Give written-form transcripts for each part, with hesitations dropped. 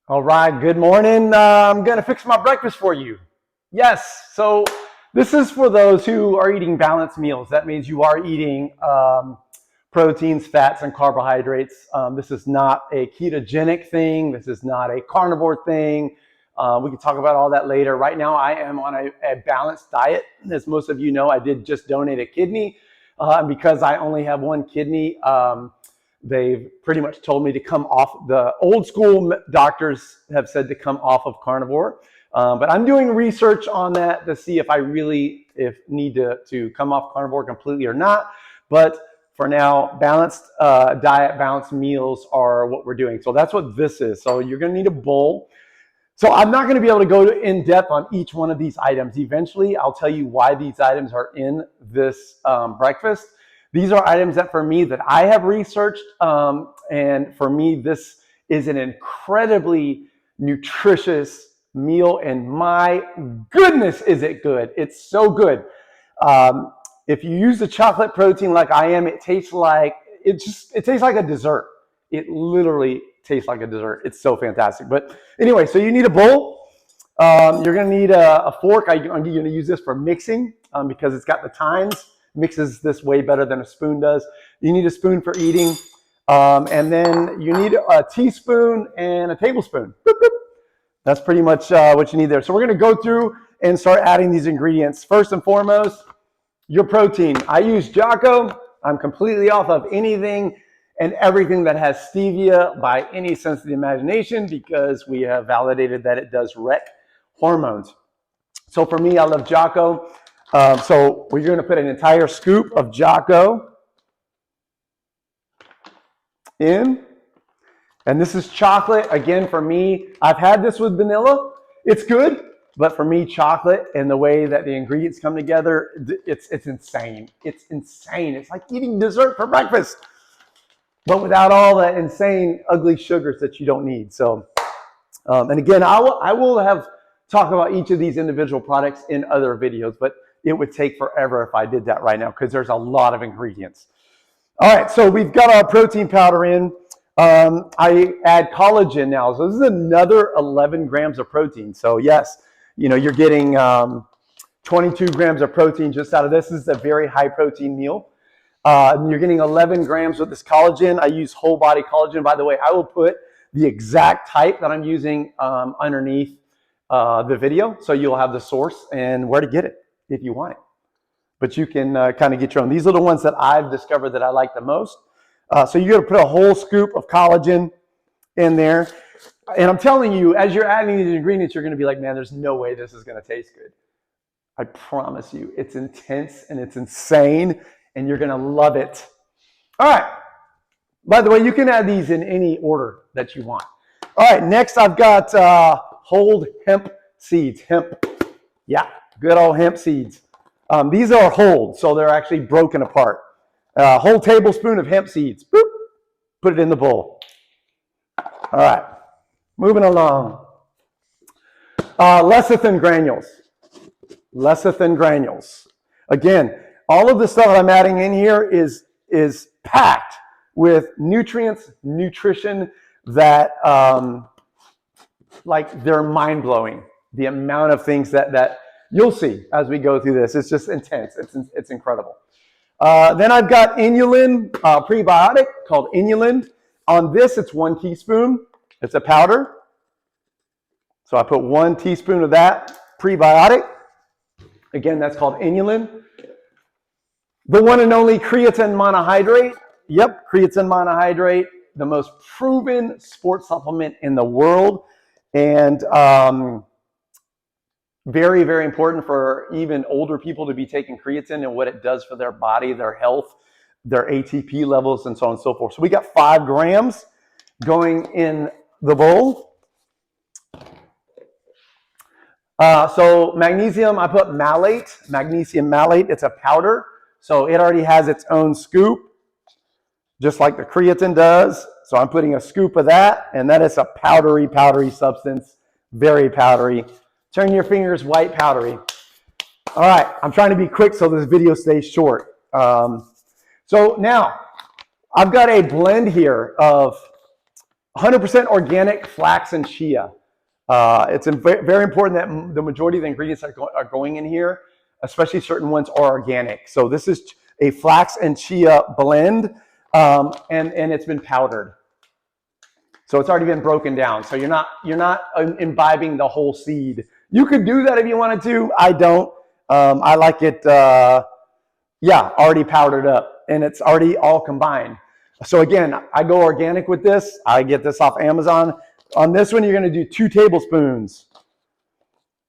All right, good morning. I'm gonna fix my breakfast for you. Yes, so this is for those who are eating balanced meals. That means you are eating proteins, fats, and carbohydrates. This is not a ketogenic thing. This is not a carnivore thing. We can talk about all that later. Right now, I am on a balanced diet. As most of you know, I did just donate a kidney. Because I only have one kidney, they've pretty much told me to come off. The old school doctors have said to come off of carnivore, but I'm doing research on that to see if I really need to come off carnivore completely or not. But for now, balanced diet, balanced meals are what we're doing. So that's what this is. So you're going to need a bowl. So I'm not going to be able to go in depth on each one of these items. Eventually, I'll tell you why these items are in this breakfast. These are items that for me that I have researched, and for me, this is an incredibly nutritious meal, and my goodness, is it good. It's so good. If you use the chocolate protein like I am, it tastes like it tastes like a dessert. It literally tastes like a dessert. It's so fantastic. But anyway, so you need a bowl. You're going to need a fork. I'm going to use this for mixing because it's got the tines. Mixes this way better than a spoon does. You need a spoon for eating. And then you need a teaspoon and a tablespoon. Boop, boop. That's pretty much what you need there. So we're going to go through and start adding these ingredients. First and foremost, your protein. I use Jocko. I'm completely off of anything and everything that has stevia by any sense of the imagination because we have validated that it does wreck hormones. So for me, I love Jocko. So we're going to put an entire scoop of Jocko in. And this is chocolate. Again, for me, I've had this with vanilla. It's good. But for me, chocolate and the way that the ingredients come together, it's insane. It's insane. It's like eating dessert for breakfast, but without all that insane, ugly sugars that you don't need. So, and again, I will have talk about each of these individual products in other videos, but it would take forever if I did that right now because there's a lot of ingredients. All right, so we've got our protein powder in. I add collagen now. So this is another 11 grams of protein. So yes, you're getting 22 grams of protein just out of this. This is a very high protein meal. You're getting 11 grams with this collagen. I use whole body collagen. By the way, I will put the exact type that I'm using underneath the video. So you'll have the source and where to get it if you want it. But you can kind of get your own. These are the ones that I've discovered that I like the most. So you're going to put a whole scoop of collagen in there. And I'm telling you, as you're adding these ingredients, you're going to be like, man, there's no way this is going to taste good. I promise you. It's intense and it's insane. And you're going to love it. All right. By the way, you can add these in any order that you want. All right. Next, I've got whole hemp seeds. Hemp. Yeah. Good old hemp seeds. These are whole, so they're actually broken apart. Whole tablespoon of hemp seeds. Boop. Put it in the bowl. All right. Moving along. Lecithin granules. Lecithin granules. Again, all of the stuff I'm adding in here is packed with nutrients, nutrition that like they're mind-blowing. The amount of things that you'll see as we go through this. It's just intense. It's incredible. Then I've got inulin, prebiotic called inulin. On this, it's 1 teaspoon. It's a powder. So I put 1 teaspoon of that prebiotic. Again, that's called inulin. The one and only creatine monohydrate. Yep, creatine monohydrate, the most proven sports supplement in the world. And very, very important for even older people to be taking creatine and what it does for their body, their health, their ATP levels, and so on and so forth. So we got 5 grams going in the bowl. So magnesium, I put malate, magnesium malate. It's a powder. So it already has its own scoop, just like the creatine does. So I'm putting a scoop of that, and that is a powdery substance, very powdery. Turn your fingers white powdery. All right, I'm trying to be quick so this video stays short. So now I've got a blend here of 100% organic flax and chia. It's very important that the majority of the ingredients are going in here, especially certain ones, are organic. So this is a flax and chia blend, and it's been powdered. So it's already been broken down. So you're not imbibing the whole seed. You could do that if you wanted to. I don't. I like it, already powdered up, and it's already all combined. So again, I go organic with this. I get this off Amazon. On this one, you're going to do 2 tablespoons.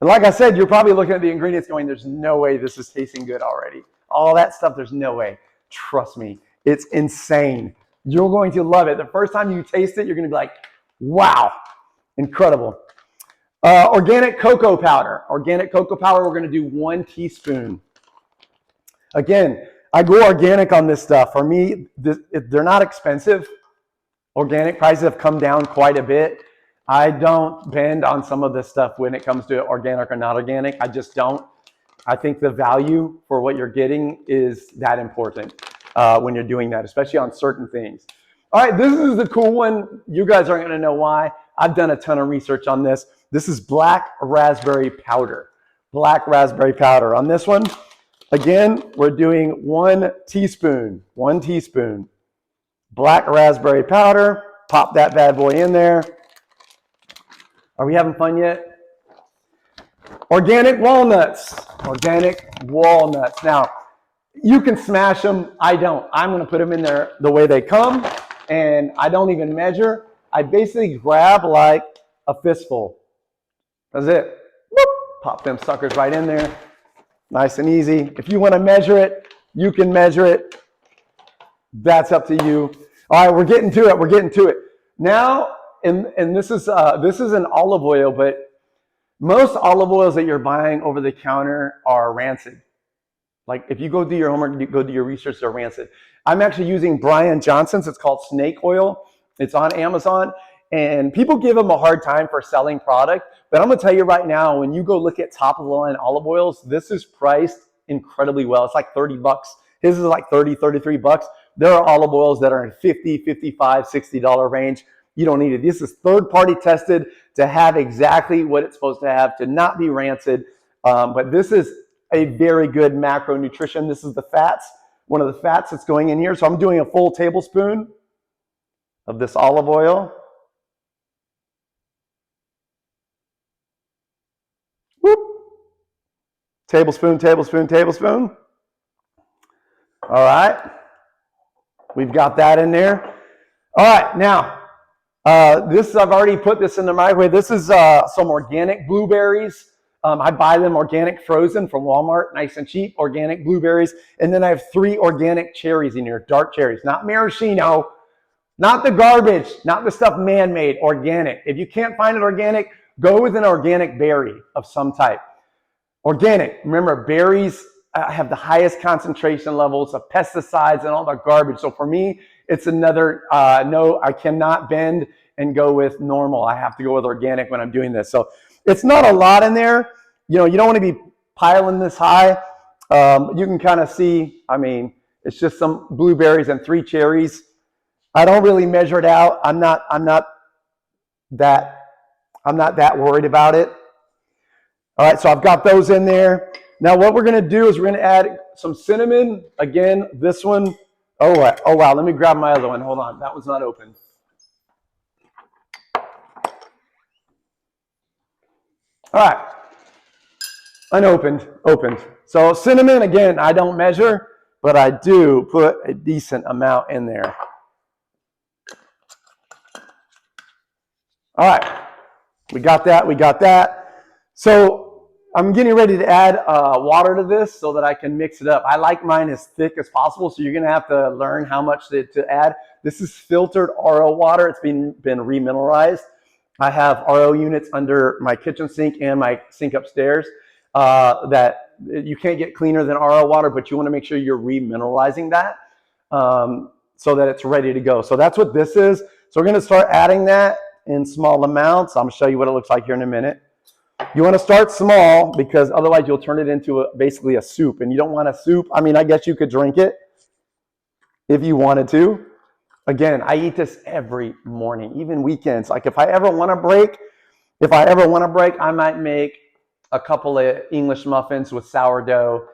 And like I said, you're probably looking at the ingredients going, there's no way this is tasting good already. All that stuff, there's no way. Trust me, it's insane. You're going to love it. The first time you taste it, you're going to be like, wow, incredible. Organic cocoa powder. Organic cocoa powder, we're going to do 1 teaspoon. Again, I go organic on this stuff. For me, they're not expensive. Organic prices have come down quite a bit. I don't bend on some of this stuff when it comes to organic or not organic. I just don't. I think the value for what you're getting is that important when you're doing that, especially on certain things. All right, this is the cool one. You guys aren't going to know why. I've done a ton of research on this. This is black raspberry powder. Black raspberry powder. On this one, again, we're doing 1 teaspoon. 1 teaspoon. Black raspberry powder. Pop that bad boy in there. Are we having fun yet? Organic walnuts. Organic walnuts. Now, you can smash them. I don't. I'm going to put them in there the way they come, and I don't even measure. I basically grab like a fistful. That's it. Whoop. Pop them suckers right in there. Nice and easy. If you want to measure it, you can measure it. That's up to you. All right, we're getting to it. We're getting to it. Now, and this is an olive oil, but most olive oils that you're buying over the counter are rancid. Like if you go do your homework, you go do your research, they're rancid. I'm actually using Brian Johnson's. It's called snake oil. It's on Amazon. And people give them a hard time for selling product. But I'm going to tell you right now, when you go look at top of the line olive oils, this is priced incredibly well. It's like 30 bucks. His is like 30, 33 bucks. There are olive oils that are in 50, 55, $60 range. You don't need it. This is third-party tested to have exactly what it's supposed to have, to not be rancid. But this is a very good macronutrition. This is the fats, one of the fats that's going in here. So I'm doing a full tablespoon of this olive oil. Whoop. Tablespoon, tablespoon, tablespoon. All right. We've got that in there. All right. Now, I've already put this in the microwave. This is some organic blueberries. I buy them organic frozen from Walmart, nice and cheap, organic blueberries. And then I have 3 organic cherries in here, dark cherries, not maraschino, not the garbage, not the stuff man-made, organic. If you can't find it organic, go with an organic berry of some type. Organic. Remember, berries have the highest concentration levels of pesticides and all the garbage. So for me, it's another no, I cannot bend and go with normal. I have to go with organic when I'm doing this. So it's not a lot in there. You know, you don't want to be piling this high. You can kind of see, I mean, it's just some blueberries and 3 cherries. I don't really measure it out. I'm not that worried about it. All right, so I've got those in there. Now what we're going to do is we're going to add some cinnamon. Again, this one. Oh wow, let me grab my other one. Hold on, that one's not open. All right, unopened, opened. So cinnamon, again, I don't measure, but I do put a decent amount in there. All right, we got that. So I'm getting ready to add water to this so that I can mix it up. I like mine as thick as possible, so you're going to have to learn how much to add. This is filtered RO water. It's been remineralized. I have RO units under my kitchen sink and my sink upstairs that you can't get cleaner than RO water, but you want to make sure you're remineralizing that so that it's ready to go. So that's what this is. So we're going to start adding that in small amounts. I'm going to show you what it looks like here in a minute. You want to start small because otherwise you'll turn it into basically a soup, and you don't want a soup. I mean, I guess you could drink it if you wanted to. Again, I eat this every morning, even weekends. Like if I ever want to break, I might make a couple of English muffins with sourdough,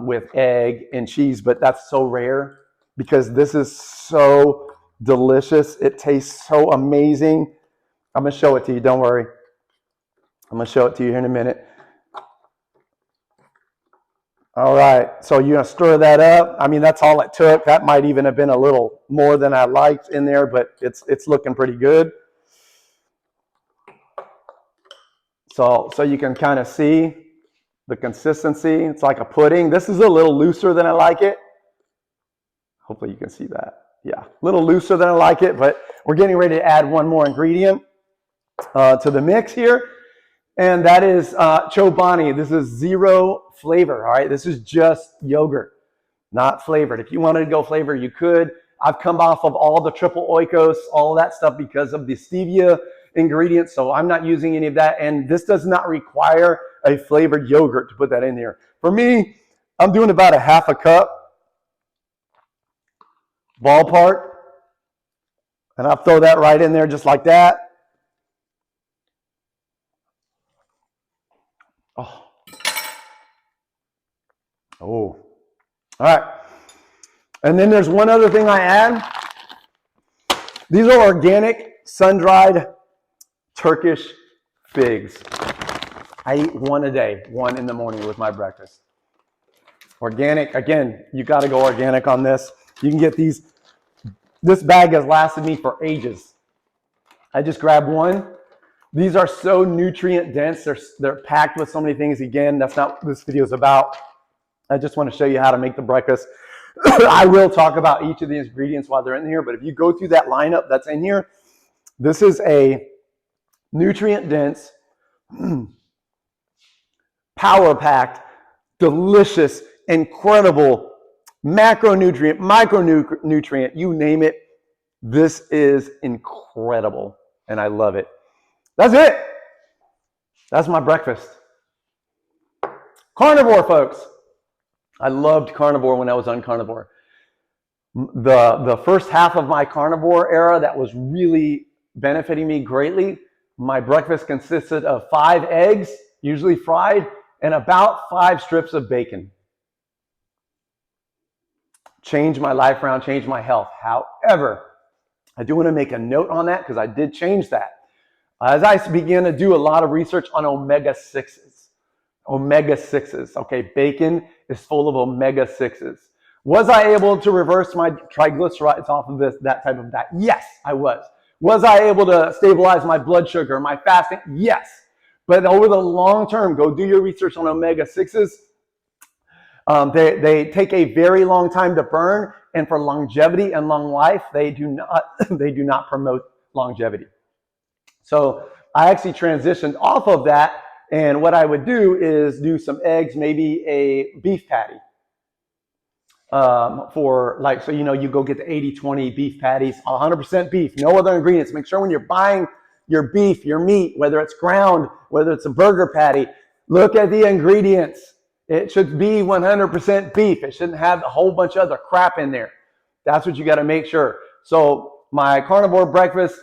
with egg and cheese, but that's so rare because this is so delicious. It tastes so amazing. I'm going to show it to you. Don't worry. I'm going to show it to you here in a minute. All right, so you're gonna stir that up. I mean, that's all it took. That might even have been a little more than I liked in there, but it's looking pretty good. So you can kind of see the consistency. It's like a pudding. This is a little looser than I like it. Hopefully you can see that. Yeah, a little looser than I like it, but we're getting ready to add one more ingredient to the mix here. And that is Chobani. This is zero flavor, all right? This is just yogurt, not flavored. If you wanted to go flavor, you could. I've come off of all the triple oikos, all of that stuff because of the stevia ingredients, so I'm not using any of that. And this does not require a flavored yogurt to put that in here. For me, I'm doing about a half a cup, ballpark, and I'll throw that right in there just like that. Oh. All right. And then there's one other thing I add. These are organic, sun-dried Turkish figs. I eat one a day, one in the morning with my breakfast. Organic, again, you got to go organic on this. You can get these. This bag has lasted me for ages. I just grabbed one. These are so nutrient dense. They're packed with so many things. Again, that's not what this video is about. I just want to show you how to make the breakfast. I will talk about each of the ingredients while they're in here, but if you go through that lineup that's in here, this is a nutrient-dense, power-packed, delicious, incredible macronutrient, micronutrient, you name it. This is incredible, and I love it. That's it. That's my breakfast. Carnivore, folks. I loved carnivore when I was on carnivore. The first half of my carnivore era that was really benefiting me greatly, my breakfast consisted of 5 eggs, usually fried, and about 5 strips of bacon. Changed my life around, changed my health. However, I do want to make a note on that because I did change that. As I began to do a lot of research on omega-6s. Omega-6s, okay, bacon is full of omega-6s. Was I able to reverse my triglycerides off of that type of diet? Yes, I was. Was I able to stabilize my blood sugar, my fasting? Yes. But over the long term, go do your research on omega-6s. They take a very long time to burn, and for longevity and long life, they do not promote longevity. So I actually transitioned off of that, and what I would do is do some eggs, maybe a beef patty. For like, so you go get the 80-20 beef patties, 100% beef, no other ingredients. Make sure when you're buying your beef, your meat, whether it's ground, whether it's a burger patty, look at the ingredients. It should be 100% beef. It shouldn't have a whole bunch of other crap in there. That's what you got to make sure. So my carnivore breakfast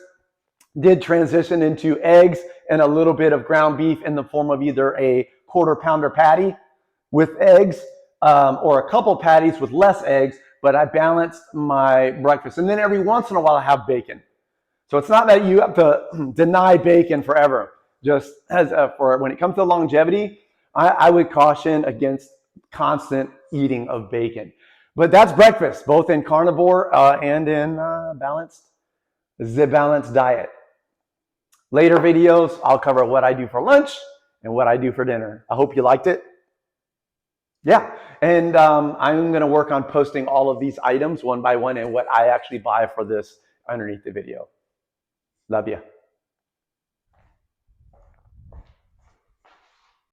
did transition into eggs and a little bit of ground beef in the form of either a quarter-pounder patty with eggs, or a couple patties with less eggs, but I balanced my breakfast. And then every once in a while I have bacon. So it's not that you have to deny bacon forever. Just as for when it comes to longevity, I would caution against constant eating of bacon. But that's breakfast, both in carnivore and in balanced diet. Later videos, I'll cover what I do for lunch and what I do for dinner. I hope you liked it. Yeah, and I'm going to work on posting all of these items one by one and what I actually buy for this underneath the video. Love you.